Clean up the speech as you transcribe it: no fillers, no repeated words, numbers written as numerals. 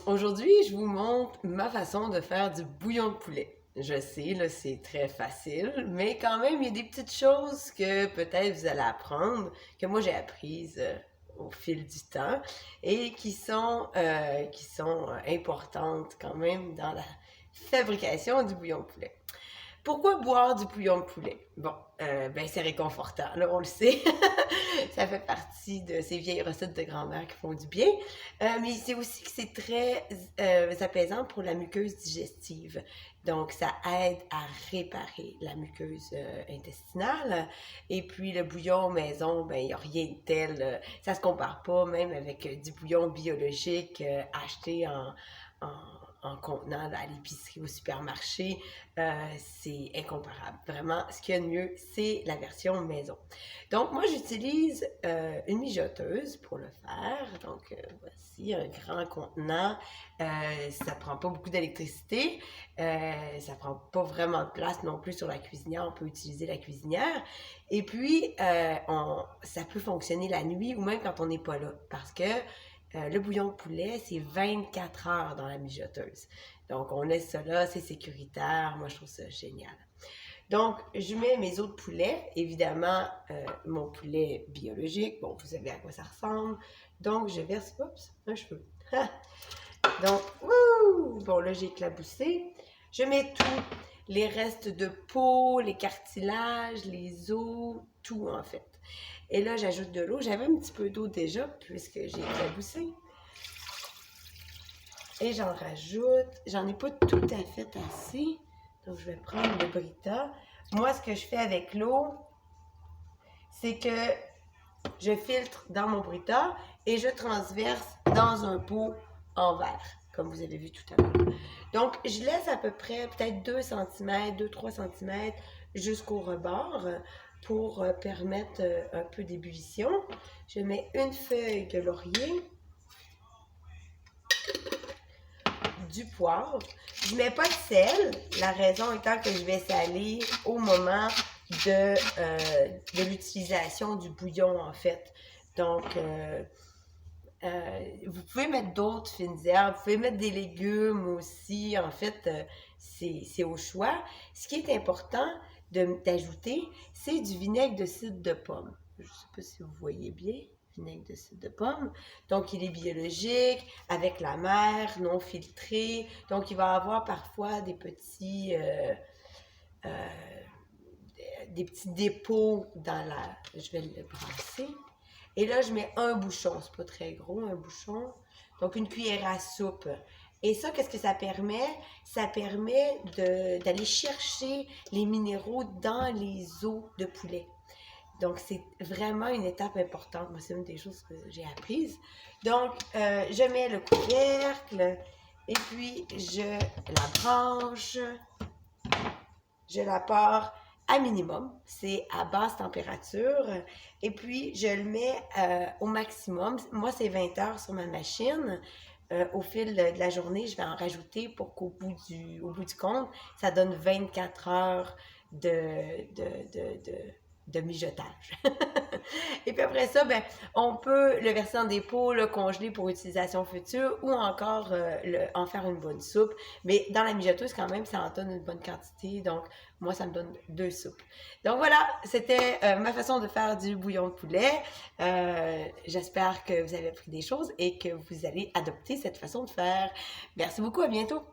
Aujourd'hui, je vous montre ma façon de faire du bouillon de poulet. Je sais, là, c'est très facile, mais quand même, il y a des petites choses que peut-être vous allez apprendre, que moi j'ai apprises au fil du temps et qui sont importantes quand même dans la fabrication du bouillon de poulet. Pourquoi boire du bouillon de poulet? Bon, ben c'est réconfortant, là, on le sait. Ça fait partie de ces vieilles recettes de grand-mère qui font du bien. Mais c'est aussi que c'est très apaisant pour la muqueuse digestive. Donc, ça aide à réparer la muqueuse intestinale. Et puis, le bouillon maison, ben, il n'y a rien de tel. Ça se compare pas, même avec du bouillon biologique acheté en, en contenant à l'épicerie, au supermarché. C'est incomparable. Vraiment, ce qu'il y a de mieux, c'est la version maison. Donc, moi, j'utilise une mijoteuse pour le faire. Donc, voici un grand contenant. Ça prend pas beaucoup d'électricité. Ça prend pas vraiment de place non plus sur la cuisinière. On peut utiliser la cuisinière. Et puis, ça peut fonctionner la nuit ou même quand on n'est pas là. Parce que le bouillon de poulet, c'est 24 heures dans la mijoteuse. Donc, on laisse ça là, c'est sécuritaire. Moi, je trouve ça génial. Donc, je mets mes autres poulets, évidemment, mon poulet biologique. Bon, vous savez à quoi ça ressemble. Donc, je verse, oups, un cheveu. Donc, bon, là, j'ai éclaboussé. Je mets tout, les restes de peau, les cartilages, les os, tout en fait. Et là, j'ajoute de l'eau. J'avais un petit peu d'eau déjà, puisque j'ai éclaboussé. Et j'en rajoute. J'en ai pas tout à fait assez. Donc, je vais prendre le Brita. Moi, ce que je fais avec l'eau, c'est que je filtre dans mon Brita et je transverse dans un pot en verre, comme vous avez vu tout à l'heure. Donc, je laisse à peu près peut-être 2 cm, 2-3 cm jusqu'au rebord pour permettre un peu d'ébullition. Je mets une feuille de laurier, du poivre. Je mets pas de sel, la raison étant que je vais saler au moment de l'utilisation du bouillon, en fait. Donc, vous pouvez mettre d'autres fines herbes, vous pouvez mettre des légumes aussi. En fait, c'est au choix. Ce qui est important d'ajouter, c'est du vinaigre de cidre de pomme. Je ne sais pas si vous voyez bien, vinaigre de cidre de pomme. Donc, il est biologique, avec la mer, non filtré. Donc, il va avoir parfois euh, des petits dépôts dans la... Je vais le brasser. Et là, je mets un bouchon. C'est pas très gros, un bouchon. Donc, une cuillère à soupe. Et ça, qu'est-ce que ça permet? Ça permet d'aller chercher les minéraux dans les os de poulet. Donc, c'est vraiment une étape importante. Moi, c'est une des choses que j'ai apprises. Donc, je mets le couvercle et puis je la branche. Je la pars à minimum, c'est à basse température. Et puis, je le mets au maximum. Moi, c'est 20 heures sur ma machine. Au fil de la journée, je vais en rajouter pour qu'au bout du compte, ça donne 24 heures de mijotage. Et puis après ça, ben, on peut le verser dans des pots, le congeler pour utilisation future ou encore en faire une bonne soupe. Mais dans la mijoteuse, quand même, ça en donne une bonne quantité. Donc, moi, ça me donne 2 soupes. Donc voilà, c'était ma façon de faire du bouillon de poulet. J'espère que vous avez appris des choses et que vous allez adopter cette façon de faire. Merci beaucoup, à bientôt!